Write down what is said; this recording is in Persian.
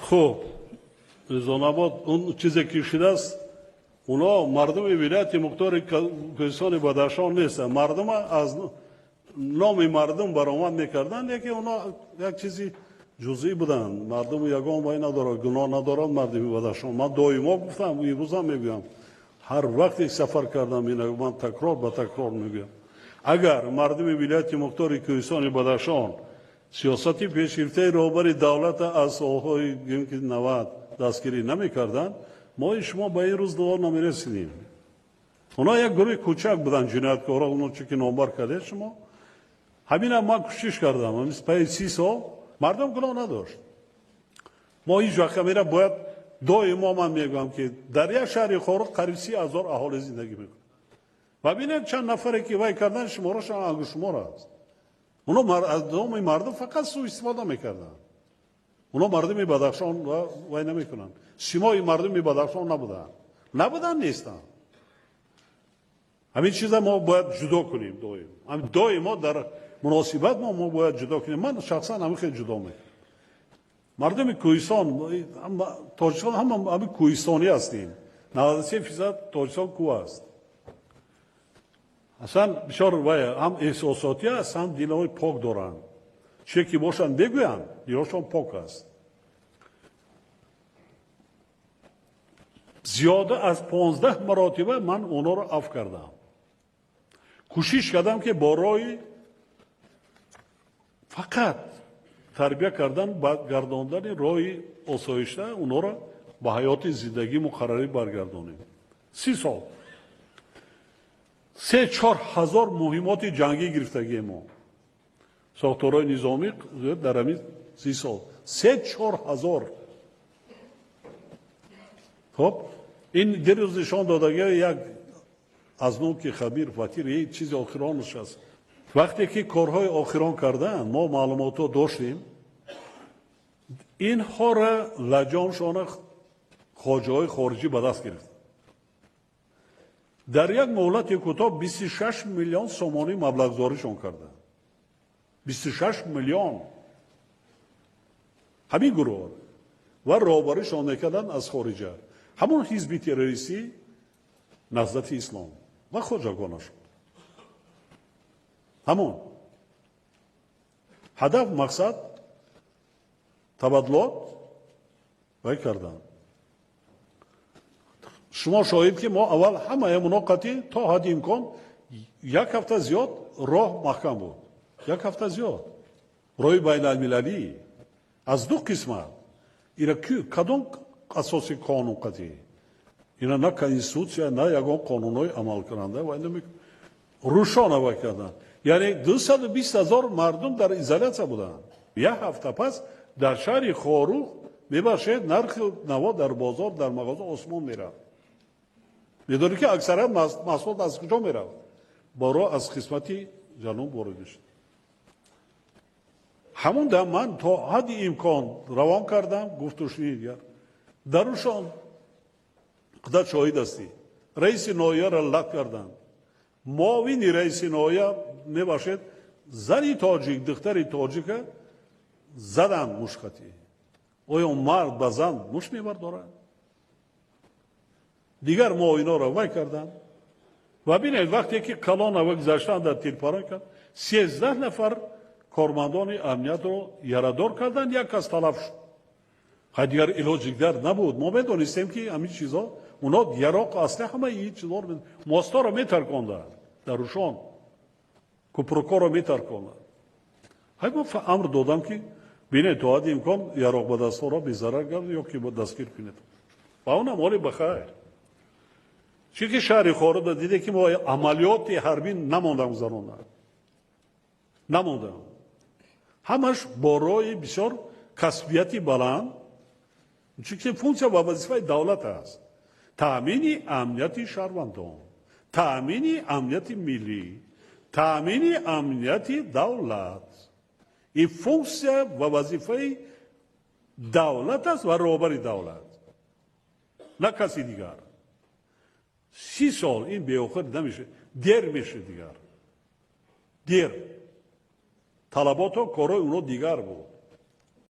خب زوناباد اون چیزی که شده است اونا مردم ولایت مختار کردستان بدخشان نیستن. مردم از نام مردم برآمد میکردن یکی اونا یک چیزی جزئی بودن. مردم یگان وای نداره گناه ندارن مردم بدخشان. من دائما گفتم امروز هم میگم هر وقت سفر کردم من تکرار به تکرار میگم اگر مردم ولایت مختار کردستان بدخشان سیاستی پیشرفته رهبری دولت از سالهای 90 دستگیری نمیکردن ما شما به این روز دوار نمیرسیدیم. اونا یک گروه کوچک بودن جنایتکارا اونو چه که نامبر کرده شما همین هم من کوشش کردم همین پای 30 سال مردم گناه نداشت. ما هیچ وقت میره باید دائما من میگم که در یک شهر خارق قریب 30,000 اهالی زندگی میکنه و ببینید چند نفری که وای کردن شمارش انگشت شمار است. اونا از نام مردم فقط سوء استفاده میکردن. اونا مردم بدخشان وای نمیکنن. سیمای مردم بدخشان نبودن نیستن. همین چیزا ما باید جدا کنیم دائما در مناسبت ما باید جدا کنیم. من شخصا همین خیلی جدا میکنم. مردم کوهستان تاجیکستان هم کوهستانی هستیم. 93% تاجیکستان کوه است. اصلا بسیار وای هم احساساتی است هم دلهای پاک دارن. چه که باشن بگوین دلشان پاک است. زیاده از 15 مراتبه من اونا رو عفو کردم. کوشش کردم که برای فقط تربیت کردن گرداندن راه آسایشته اونا رو به حیات زندگی مقرری برگردانیم. 30 سال 3-4 هزار مهمات جنگی گرفتگی ما ساختارهای نظامی در همین 30 سال 3-4 هزار. خب این دیروز نشان دادگی یک از نوع که خبیر فطیر یک چیز آخرانش هست. وقتی که کارهای آخران کردن ما معلومات رو داشتیم اینها را لجانشان خواجه های خارجی به دست گرفت. در یک مهلت کوتاه 26 میلیون سومانی مبلغ زاریشان کردن. 26 میلیون همین گروه و رهبریشان نکردن از خارجه. همون حزب تروریستی نهضت اسلام و خواجگانش همون هدف مقصد تبادلات وای کردن. شما شاهد که ما اول همه مناقضی تا حد امکان یک هفته زیاد راه محکم بود. یک هفته زیاد راه بین المللی از دو قسمت اینا کدام اساسی قانون قضیه اینا نه کنستیتوسیا نه یگان قانونهای عمل کننده و اینو روشان وای کردن. یعنی 220,000 مردم در ایزولیاسیون بودن. یک هفته پس در شهر خاروخ میباشد نرخ نوا در بازار در مغازه آسمان میره. میدونی که اکثرا محصولات از کجا میره؟ برای از قسمتی جنوب وارد میشه. همون دم من تا حد امکان روان کردم گفتوشنی دیگر درشان خدا شاهد هستی رئیس نایه را لغو کردن. معاون رئیس نایه میباشد زنی تاجیک دختری تاجیک زدن مشکتی. آیا مرد به زن مش میبردارن؟ دیگر معاونا را وای کردن و ببینید وقتی که کلان و گذاشتن در تیرپاران کرد 13 نفر کارمندان امنیت رو یارادار کردن. یک کس تلف شد. دیگر علاج دیگر نبود. ما میدونستیم که همین چیزا اونا یراق اصلا همه این چیزا رو ماستا رو میترکوندن درشان کوپروکا رو میترکوندن. ما امر دادم که ببینید تا حد امکان یراق به دستا را بی‌ضرر گردید یا که با دستگیر کنید و اون مالی بخیر. چون که شهر خارق دیده که ما عملیات حربی نماندن گذراندن نماندن همش برای بسیار کسبیتی بلند چون که فونکسیا و وظیفه دولت است. تامین امنیت شهروندان تامین امنیت ملی تامین امنیت دولت این فونکسیا و وظیفه دولت است و رهبری دولت نه کسی دیگر. 30 سال این بی‌آخر نمیشه دیر میشه دیگر دیر طلبات و کارهای اونو دیگر بود.